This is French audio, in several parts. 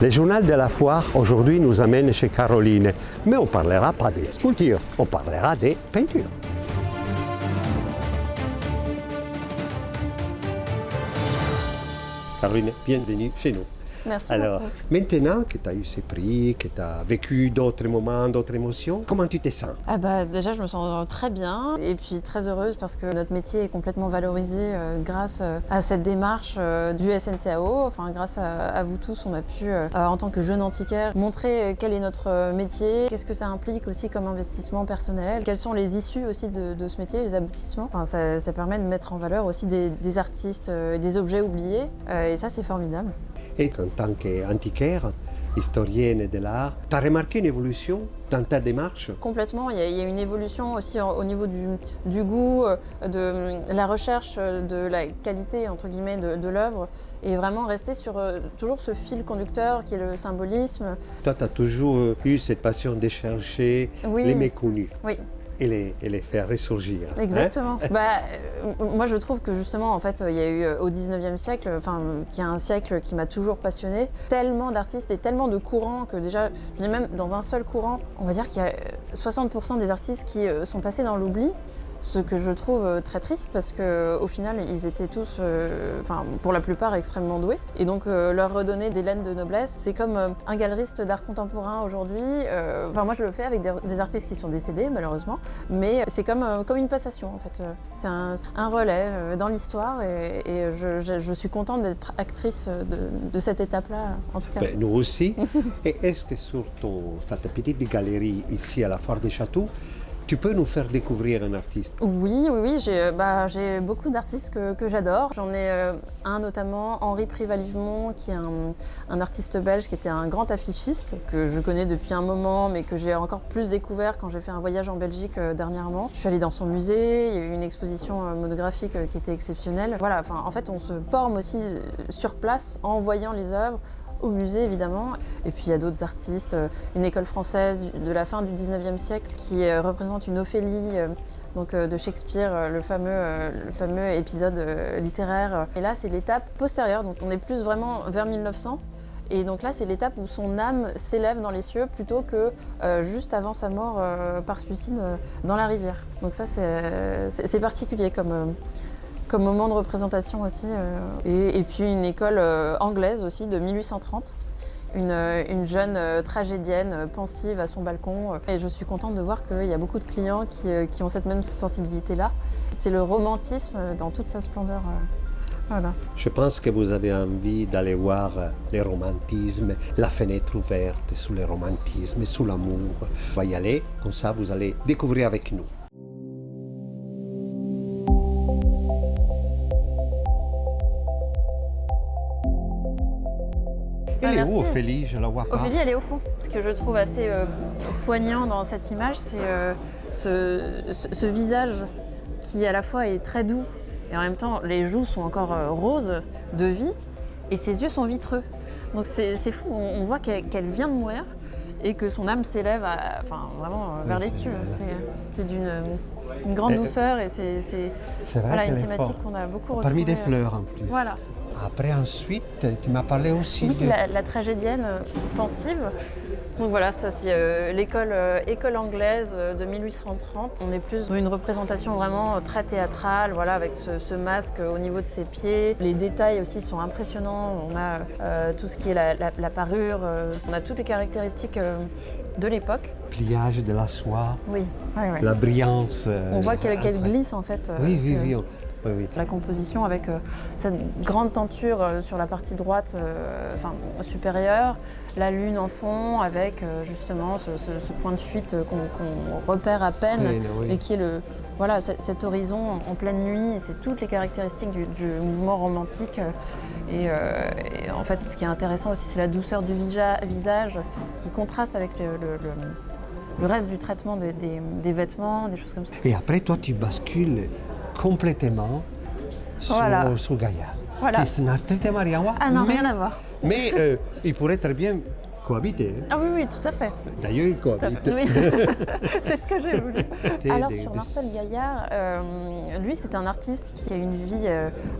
Le journal de la foire aujourd'hui nous amène chez Caroline, mais on ne parlera pas des sculptures, on parlera des peintures. Caroline, bienvenue chez nous. Merci Alors, beaucoup. maintenant que tu as eu ces prix, que tu as vécu d'autres moments, d'autres émotions, comment tu te sens? Déjà, je me sens très bien et puis très heureuse parce que notre métier est complètement valorisé grâce à cette démarche du SNCAO. Enfin, grâce à vous tous, on a pu, en tant que jeune antiquaire, montrer quel est notre métier, qu'est-ce que ça implique aussi comme investissement personnel, quelles sont les issues aussi de ce métier, les aboutissements. Enfin, ça permet de mettre en valeur aussi des artistes, des objets oubliés et ça, c'est formidable. Et en tant qu'antiquaire, historienne de l'art, tu as remarqué une évolution dans ta démarche? Complètement, il y a une évolution aussi au niveau du goût, de la recherche de la qualité entre guillemets de l'œuvre et vraiment rester sur toujours ce fil conducteur qui est le symbolisme. Toi, tu as toujours eu cette passion de chercher les méconnus. Oui. Et les faire ressurgir. Exactement. Moi, je trouve que justement, en fait, il y a eu au 19e siècle, qui est un siècle qui m'a toujours passionnée, tellement d'artistes et tellement de courants que déjà, je dis même dans un seul courant, on va dire qu'il y a 60% des artistes qui sont passés dans l'oubli. Ce que je trouve très triste parce qu'au final, ils étaient tous, pour la plupart, extrêmement doués. Et donc, leur redonner des laines de noblesse, c'est comme un galeriste d'art contemporain aujourd'hui. Moi, je le fais avec des artistes qui sont décédés, malheureusement. Mais c'est comme une passation, en fait. C'est un relais dans l'histoire et je suis contente d'être actrice de cette étape-là, en tout cas. Nous aussi. Et est-ce que sur ta petite galerie ici à la Foire des Châteaux, tu peux nous faire découvrir un artiste? Oui, j'ai beaucoup d'artistes que j'adore. J'en ai un notamment, Henri Privalivemont, qui est un artiste belge qui était un grand affichiste, que je connais depuis un moment, mais que j'ai encore plus découvert quand j'ai fait un voyage en Belgique dernièrement. Je suis allée dans son musée, il y a eu une exposition monographique qui était exceptionnelle. Voilà, en fait, on se forme aussi sur place en voyant les œuvres, au musée évidemment. Et puis il y a d'autres artistes, une école française de la fin du 19e siècle qui représente une Ophélie de Shakespeare, le fameux épisode littéraire. Et là c'est l'étape postérieure, donc on est plus vraiment vers 1900. Et donc là c'est l'étape où son âme s'élève dans les cieux plutôt que juste avant sa mort par suicide dans la rivière. Donc ça c'est particulier comme moment de représentation aussi. Et puis une école anglaise aussi de 1830. Une jeune tragédienne pensive à son balcon. Et je suis contente de voir qu'il y a beaucoup de clients qui ont cette même sensibilité-là. C'est le romantisme dans toute sa splendeur. Voilà. Je pense que vous avez envie d'aller voir le romantisme, la fenêtre ouverte sur le romantisme, sur l'amour. On va y aller, comme ça vous allez découvrir avec nous. Elle est où, Ophélie? Je la vois pas. Ophélie, elle est au fond. Ce que je trouve assez poignant dans cette image, c'est ce visage qui à la fois est très doux et en même temps les joues sont encore roses de vie et ses yeux sont vitreux. Donc c'est fou, on voit qu'elle vient de mourir et que son âme s'élève vraiment vers les cieux. C'est d'une grande douceur et c'est une thématique qu'on a beaucoup retrouvée. Parmi des fleurs en plus. Voilà. Après, ensuite, tu m'as parlé aussi de... La tragédienne pensive. Donc voilà, ça c'est école anglaise de 1830. On est plus dans une représentation vraiment très théâtrale, voilà, avec ce masque au niveau de ses pieds. Les détails aussi sont impressionnants. On a tout ce qui est la parure, on a toutes les caractéristiques de l'époque. Pliage de la soie, oui. La brillance. On voit qu'elle glisse en fait. Oui. La composition avec cette grande tenture sur la partie droite supérieure, la lune en fond avec justement ce point de fuite qu'on repère à peine et qui est cet horizon en pleine nuit. Et c'est toutes les caractéristiques du mouvement romantique. Et en fait, ce qui est intéressant aussi, c'est la douceur du visage qui contraste avec le reste du traitement des vêtements, des choses comme ça. Et après, toi, tu bascules complètement sur Gaïa. Voilà. Qui n'a strictement rien à voir. Ah non, rien à voir. Mais il pourrait très bien cohabiter. Hein. Ah oui, oui, tout à fait. D'ailleurs, ils Tout à cohabitent. fait. Oui. C'est ce que j'ai voulu. Alors Des- sur des- Marcel Gaillard, lui c'est un artiste qui a une vie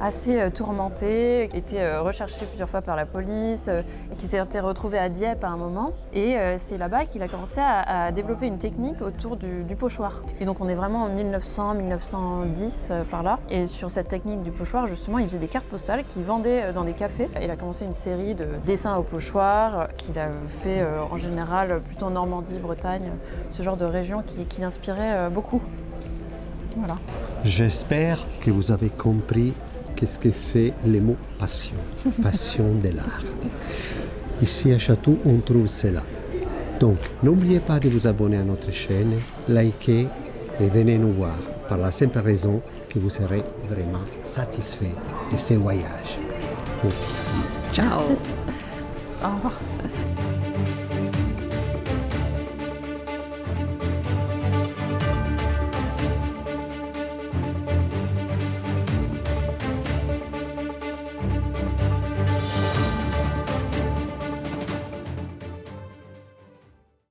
assez tourmentée, qui a été recherché plusieurs fois par la police, qui s'est été retrouvé à Dieppe à un moment. Et c'est là-bas qu'il a commencé à développer une technique autour du pochoir. Et donc on est vraiment en 1900-1910 par là. Et sur cette technique du pochoir, justement, il faisait des cartes postales qu'il vendait dans des cafés. Il a commencé une série de dessins au pochoir qu'il a fait en général plutôt en Normandie, Bretagne, ce genre de région qui l'inspirait beaucoup. Voilà. J'espère que vous avez compris qu'est-ce que c'est le mot passion. Passion de l'art. Ici à Château, on trouve cela. Donc, n'oubliez pas de vous abonner à notre chaîne, likez et venez nous voir par la simple raison que vous serez vraiment satisfait de ce voyage. Pour vous saluer. Ciao! Au revoir.